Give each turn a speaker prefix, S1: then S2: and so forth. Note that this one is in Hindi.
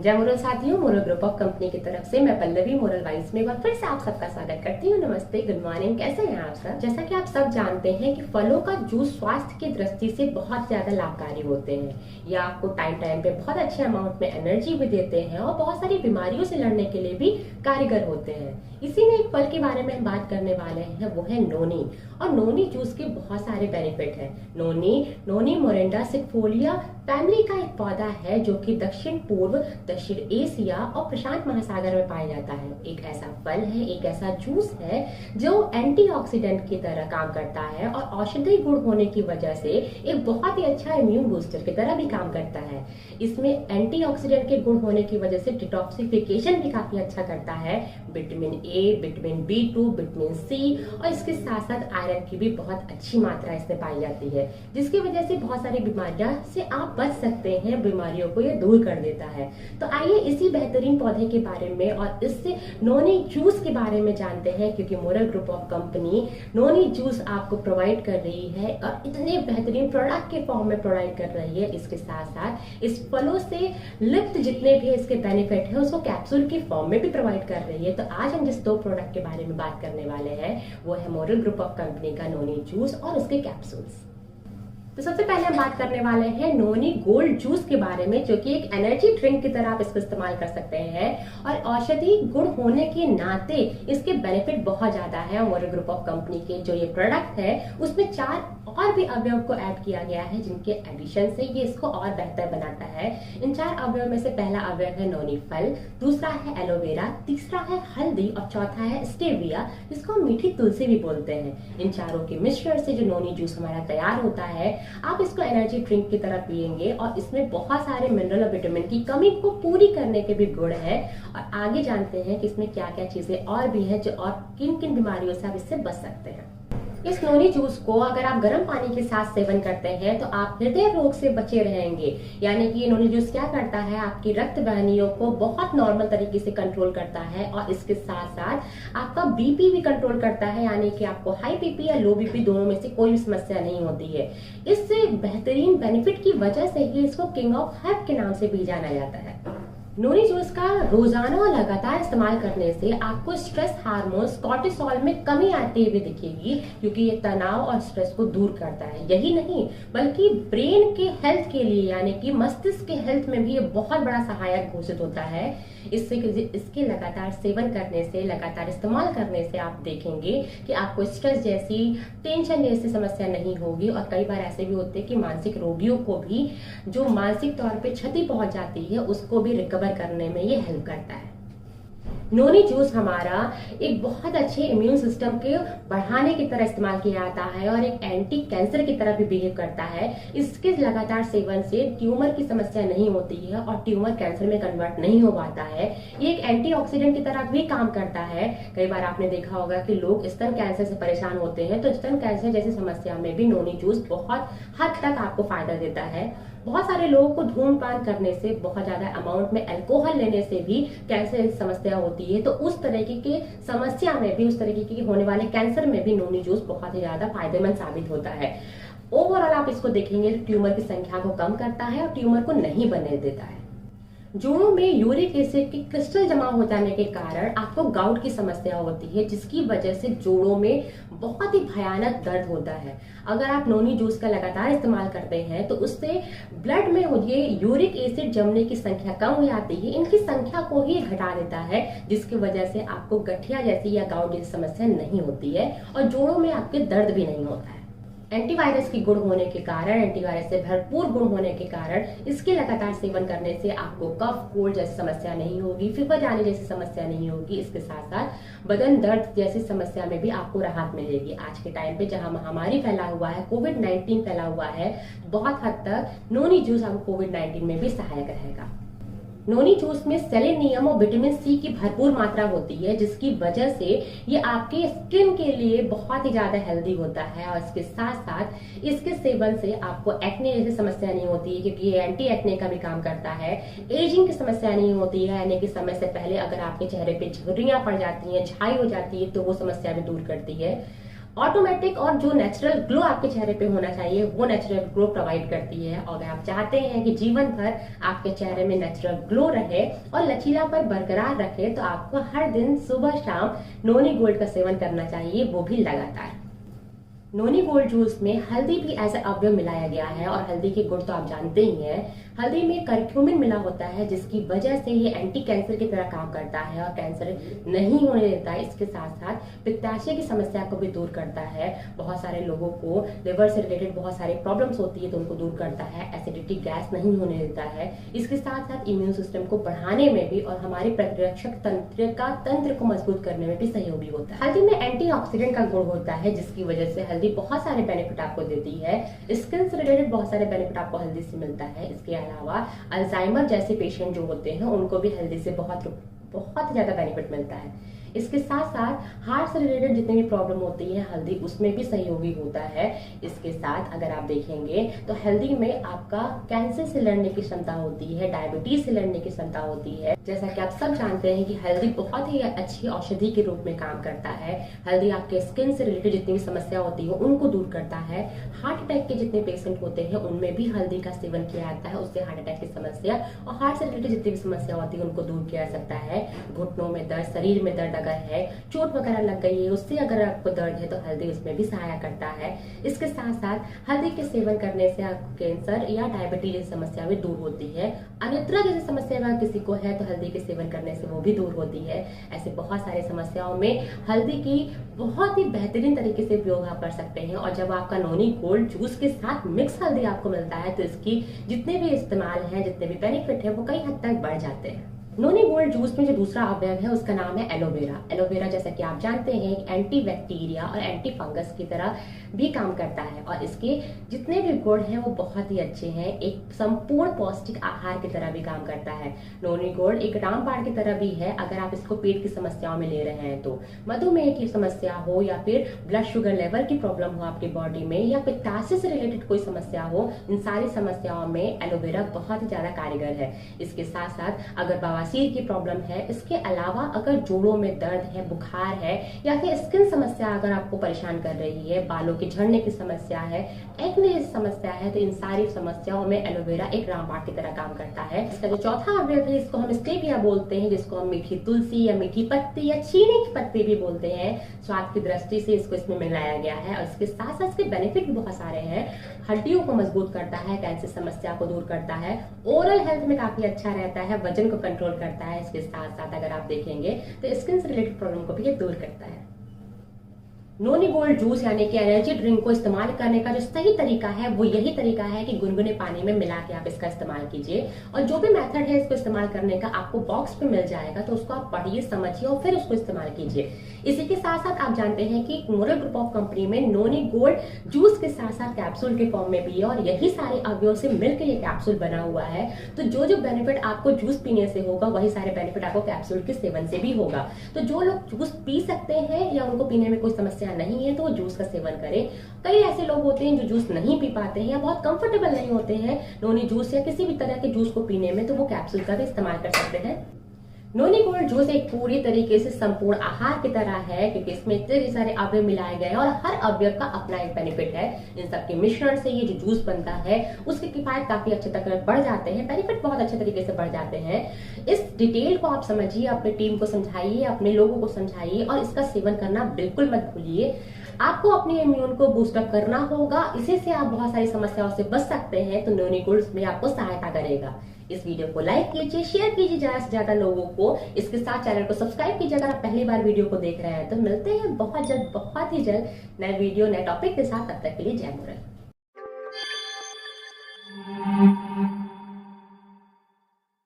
S1: जय मोरल साथियों, मोरल ग्रुप ऑफ कंपनी की तरफ से मैं पल्लवी मोरल वाइज में एक बार फिर से आप सबका स्वागत करती हूँ। नमस्ते, गुड मॉर्निंग, कैसे हैं आप सब। जैसा कि आप सब जानते हैं कि फलों का जूस स्वास्थ्य की दृष्टि से बहुत ज्यादा लाभकारी होते हैं। ये आपको टाइम टाइम पे बहुत अच्छे अमाउंट में एनर्जी भी देते हैं और बहुत सारी बीमारियों से लड़ने के लिए भी कारगर होते हैं। इसी में एक फल के बारे में हम बात करने वाले हैं, वो है नोनी। और नोनी जूस के बहुत सारे बेनिफिट हैं। नोनी मोरिंडा सिकफोलिया फैमिली का एक पौधा है जो कि दक्षिण पूर्व, दक्षिण एशिया और प्रशांत महासागर में पाया जाता है। एक ऐसा फल है, एक ऐसा जूस है जो एंटीऑक्सीडेंट की तरह काम करता है और औषधीय गुण होने की वजह से एक बहुत ही अच्छा इम्यून बूस्टर की तरह भी काम करता है। इसमें एंटीऑक्सीडेंट के गुण होने की वजह से डिटॉक्सिफिकेशन भी काफी अच्छा करता है। Vitamin A, vitamin B2, vitamin C और इसके साथ साथ आयरन की भी बहुत अच्छी मात्रा इसमें पाई जाती है, जिसकी वजह से बहुत सारी बीमारियां से आप बच सकते हैं। बीमारियों को ये दूर कर देता है। तो आइए इसी बेहतरीन पौधे के बारे में और इससे नोनी जूस के बारे में जानते हैं, क्योंकि moral group of company noni juice आपको प्रोवाइड कर रही है और इतने बेहतरीन प्रोडक्ट के फॉर्म में प्रोवाइड कर रही है। इसके साथ साथ इस फलों से लिप्त जितने भी इसके बेनिफिट है उसको कैप्सूल की फॉर्म में भी प्रोवाइड कर रही है। तो आज हम जिस 2 प्रोडक्ट के बारे में बात करने वाले हैं वो है मोरल ग्रुप ऑफ कंपनी का नोनी जूस और उसके कैप्सूल्स। तो सबसे पहले हम बात करने वाले हैं नोनी गोल्ड जूस के बारे में, जो कि एक एनर्जी ड्रिंक की तरह आप इसको इस्तेमाल कर सकते हैं और औषधि गुण होने के नाते इसके बेनिफिट बहुत ज्यादा है। मोरल ग्रुप ऑफ कंपनी के जो ये प्रोडक्ट है उसमें 4 और भी अवयव को ऐड किया गया है, जिनके एडिशन से ये इसको और बेहतर बनाता है। इन 4 अवयव में से पहला अवयव है नोनी फल, दूसरा है एलोवेरा, तीसरा है हल्दी और चौथा है स्टेविया, जिसको हम मीठी तुलसी भी बोलते हैं। इन चारों के मिश्रण से जो नोनी जूस हमारा तैयार होता है, आप इसको एनर्जी ड्रिंक की तरह पिएंगे और इसमें बहुत सारे मिनरल और विटामिन की कमी को पूरी करने के भी गुण है। और आगे जानते हैं कि इसमें क्या क्या चीजें और भी हैं जो और किन किन बीमारियों से आप इससे बच सकते हैं। इस नोनी जूस को अगर आप गर्म पानी के साथ सेवन करते हैं तो आप हृदय रोग से बचे रहेंगे। यानी कि ये नोनी जूस क्या करता है, आपकी रक्त वाहिनियों को बहुत नॉर्मल तरीके से कंट्रोल करता है और इसके साथ साथ आपका बीपी भी कंट्रोल करता है। यानी कि आपको हाई बीपी या लो बीपी दोनों में से कोई भी समस्या नहीं होती है। इससे बेहतरीन बेनिफिट की वजह से ही इसको किंग ऑफ हर्ब के नाम से भी जाना जाता है। नोनी जूस का रोजाना और लगातार इस्तेमाल करने से आपको स्ट्रेस हार्मोन्स कॉर्टिसोल में कमी आती हुई दिखेगी, क्योंकि ये तनाव और स्ट्रेस को दूर करता है। यही नहीं बल्कि ब्रेन के हेल्थ के लिए यानी कि मस्तिष्क के हेल्थ में भी ये बहुत बड़ा सहायक घोषित होता है। इसके लगातार सेवन करने से, लगातार इस्तेमाल करने से आप देखेंगे कि आपको स्ट्रेस जैसी, टेंशन जैसी समस्या नहीं होगी। और कई बार ऐसे भी होते हैं कि मानसिक रोगियों को भी जो मानसिक तौर पे क्षति पहुंच जाती है उसको भी रिकवर करने में ये हेल्प करता है। नोनी जूस हमारा एक बहुत अच्छे इम्यून सिस्टम के बढ़ाने की तरह इस्तेमाल किया जाता है और एक एंटी कैंसर की तरह भी बिहेव करता है। इसके लगातार सेवन से ट्यूमर की समस्या नहीं होती है और ट्यूमर कैंसर में कन्वर्ट नहीं हो पाता है। ये एक एंटीऑक्सीडेंट की तरह भी काम करता है। कई बार आपने देखा होगा कि लोग स्तन कैंसर से परेशान होते हैं, तो स्तन कैंसर जैसी समस्या में भी नोनी जूस बहुत हद तक आपको फायदा देता है। बहुत सारे लोगों को धूम्रपान करने से, बहुत ज्यादा अमाउंट में अल्कोहल लेने से भी कैंसर की समस्या होती है। तो उस तरीके की समस्या में भी, उस तरीके के होने वाले कैंसर में भी नोनी जूस बहुत ही ज्यादा फायदेमंद साबित होता है। ओवरऑल आप इसको देखेंगे तो ट्यूमर की संख्या को कम करता है और ट्यूमर को नहीं बनने देता है। जोड़ों में यूरिक एसिड की क्रिस्टल जमा हो जाने के कारण आपको गाउट की समस्या होती है, जिसकी वजह से जोड़ों में बहुत ही भयानक दर्द होता है। अगर आप नोनी जूस का लगातार इस्तेमाल करते हैं तो उससे ब्लड में ये यूरिक एसिड जमने की संख्या कम हो जाती है। इनकी संख्या को ही घटा देता है, जिसकी वजह से आपको गठिया जैसी या गाउट जैसी समस्या नहीं होती है और जोड़ों में आपके दर्द भी नहीं होता है। एंटीवायरस की गुण होने के कारण, एंटीवायरस से भरपूर गुण होने के कारण इसके लगातार सेवन करने से आपको कफ, कोल्ड जैसी समस्या नहीं होगी, फीवर आने जैसी समस्या नहीं होगी। इसके साथ साथ बदन दर्द जैसी समस्या में भी आपको राहत मिलेगी। आज के टाइम पे जहां महामारी फैला हुआ है, कोविड-19 फैला हुआ है, बहुत हद तक नोनी जूस आपको कोविड-19 में भी सहायक रहेगा। नोनी जूस में सेलेनियम और विटामिन सी की भरपूर मात्रा होती है, जिसकी वजह से ये आपके स्किन के लिए बहुत ही ज्यादा हेल्दी होता है। और इसके साथ साथ इसके सेवन से आपको एक्ने जैसी समस्या नहीं होती है, क्योंकि ये एंटी एक्ने का भी काम करता है। एजिंग की समस्या नहीं होती है, यानी कि समय से पहले अगर आपके चेहरे पे झुर्रियां पड़ जाती हैं, छाई हो जाती है, तो वो समस्या भी दूर करती है। ऑटोमेटिक और जो नेचुरल ग्लो आपके चेहरे पे होना चाहिए वो नेचुरल ग्लो प्रोवाइड करती है। और अगर आप चाहते हैं कि जीवन भर आपके चेहरे में नेचुरल ग्लो रहे और लचीलापन बरकरार रखे तो आपको हर दिन सुबह शाम नोनी गोल्ड का सेवन करना चाहिए, वो भी लगातार। नोनी गोल्ड जूस में हल्दी भी एज अवयव मिलाया गया है और हल्दी के गुण तो आप जानते ही हैं। हल्दी में करक्यूमिन मिला होता है जिसकी वजह से ये एंटी कैंसर की तरह काम करता है और कैंसर नहीं होने देता है। इसके साथ साथ पित्ताशय की समस्या को भी दूर करता है। बहुत सारे लोगों को लिवर से रिलेटेड बहुत सारे प्रॉब्लम्स होती है तो उनको दूर करता है। एसिडिटी गैस नहीं होने देता है। इसके साथ साथ इम्यून सिस्टम को बढ़ाने में भी और हमारे प्रतिरक्षक तंत्र को मजबूत करने में भी सहयोगी होता है। हल्दी में एंटीऑक्सीडेंट का गुण होता है जिसकी वजह से हल्दी बहुत सारे बेनिफिट आपको देती है। स्किन से रिलेटेड बहुत सारे बेनिफिट आपको हल्दी से मिलता है। इसके अलावा अल्जाइमर जैसे पेशेंट जो होते हैं उनको भी हल्दी से बहुत ज्यादा बेनिफिट मिलता है। इसके साथ साथ हार्ट से रिलेटेड जितनी भी प्रॉब्लम होती है हल्दी उसमें भी सहयोगी होता है। इसके साथ अगर आप देखेंगे तो हल्दी में आपका कैंसर से लड़ने की क्षमता होती है, डायबिटीज से लड़ने की क्षमता होती है। जैसा कि आप सब जानते हैं कि हल्दी बहुत ही अच्छी औषधि के रूप में काम करता है। हल्दी आपके स्किन से रिलेटेड जितनी भी समस्या होती है उनको दूर करता है। हार्ट अटैक के जितने पेशेंट होते हैं उनमें भी हल्दी का सेवन किया जाता है, उससे हार्ट अटैक की समस्या और हार्ट से रिलेटेड जितनी भी समस्या होती है उनको दूर किया जा सकता है। घुटनों में दर्द, शरीर में दर्द अगर है, चोट वगैरह लग गई है, उससे अगर आपको दर्द है तो हल्दी उसमें भी सहायता करता है। इसके साथ साथ हल्दी के सेवन करने से आपको कैंसर या डायबिटीज जैसी समस्या भी दूर होती है। अनिद्रा जैसी समस्या अगर किसी को है तो हल्दी के सेवन करने से वो भी दूर होती है। ऐसे बहुत सारी समस्याओं में हल्दी की बहुत ही बेहतरीन तरीके से उपयोग आप कर सकते हैं। और जब आपका नोनी गोल्ड जूस के साथ मिक्स हल्दी आपको मिलता है तो इसकी जितने भी इस्तेमाल है, जितने भी बेनिफिट है वो कई हद तक बढ़ जाते हैं। नोनी गोल्ड जूस में जो दूसरा अवयव है उसका नाम है एलोवेरा। एलोवेरा जैसा कि आप जानते हैं एंटी बैक्टीरिया और एंटी फंगस की तरह भी काम करता है और इसके जितने भी गुण हैं वो बहुत ही अच्छे हैं। एक संपूर्ण पौष्टिक आहार की तरह भी काम करता है। नोनी गोल्ड एक रामबाण की तरह भी है अगर आप इसको पेट की समस्याओं में ले रहे हैं तो। मधुमेह की समस्या हो या फिर ब्लड शुगर लेवल की प्रॉब्लम हो आपकी बॉडी में या पित्ताशय से रिलेटेड कोई समस्या हो, इन सारी समस्याओं में एलोवेरा बहुत ही ज्यादा कारगर है। इसके साथ साथ अगर बवासीर की प्रॉब्लम है, इसके अलावा अगर जोड़ों में दर्द है, बुखार है या फिर स्किन समस्या अगर आपको परेशान कर रही है, बालों के झड़ने की समस्या है, एक्ने जैसी समस्या है, तो इन सारी समस्याओं में एलोवेरा एक रामबाण की तरह काम करता है। इसका जो चौथा अवयव है इसको हम स्टेविया बोलते हैं, जिसको हम मीठी तुलसी या मीठी पत्ती या चीनी की पत्ती भी बोलते हैं। स्वाद की दृष्टि से इसको इसमें मिलाया गया है और इसके साथ साथ इसके बेनिफिट भी बहुत सारे हैं। हड्डियों को मजबूत करता है, कैंसर समस्या को दूर करता है, ओरल हेल्थ में काफी अच्छा रहता है, वजन को कंट्रोल करता है। इसके साथ साथ अगर आप देखेंगे तो स्किन से रिलेटेड प्रॉब्लम को भी ये दूर करता है। नोनी गोल्ड जूस यानी कि एनर्जी ड्रिंक को इस्तेमाल करने का जो सही तरीका है वो यही तरीका है कि गुनगुने पानी में मिला के आप इसका इस्तेमाल कीजिए। और जो भी मेथड है इसको इस्तेमाल करने का आपको बॉक्स पे मिल जाएगा तो उसको आप पढ़िए, समझिए और फिर उसको इस्तेमाल कीजिए। इसी के साथ साथ आप जानते हैं कि मोरल ग्रुप ऑफ कंपनी में नोनी गोल्ड जूस के साथ साथ कैप्सूल के फॉर्म में भी है और यही सारे अवयव से मिलकर ये कैप्सूल बना हुआ है। तो जो जो बेनिफिट आपको जूस पीने से होगा वही सारे बेनिफिट आपको कैप्सूल के सेवन से भी होगा। तो जो लोग जूस पी सकते हैं या उनको पीने में कोई समस्या नहीं है तो वो जूस का सेवन करें। कई ऐसे लोग होते हैं जो जूस नहीं पी पाते हैं या बहुत कंफर्टेबल नहीं होते हैं नोनी जूस या किसी भी तरह के जूस को पीने में, तो वो कैप्सूल का भी इस्तेमाल कर सकते हैं। नोनी गोल्ड जूस एक पूरी तरीके से संपूर्ण आहार की तरह है क्योंकि इसमें इतने सारे अवयव मिलाए गए हैं और हर अवयव का अपना एक बेनिफिट है। इन सबके मिश्रण से ये जो जूस बनता है उसकी किफायत काफी अच्छे तक बढ़ जाते हैं, बेनिफिट बहुत अच्छे तरीके से बढ़ जाते हैं। इस डिटेल को आप समझिए, अपनी टीम को समझाइए, अपने लोगों को समझाइए और इसका सेवन करना बिल्कुल मत भूलिए। आपको अपने इम्यून को बूस्टअप करना होगा, इसी से आप बहुत सारी समस्याओं से बच सकते हैं। तो नोनी गोल्ड में आपको सहायता करेगा। इस वीडियो को लाइक कीजिए, शेयर कीजिए ज्यादा से ज्यादा लोगों को। इसके साथ चैनल को सब्सक्राइब कीजिए अगर आप पहली बार वीडियो को देख रहे हैं। तो मिलते हैं बहुत ही जल्द नए वीडियो नए टॉपिक के साथ। तब तक के लिए जय मुरली।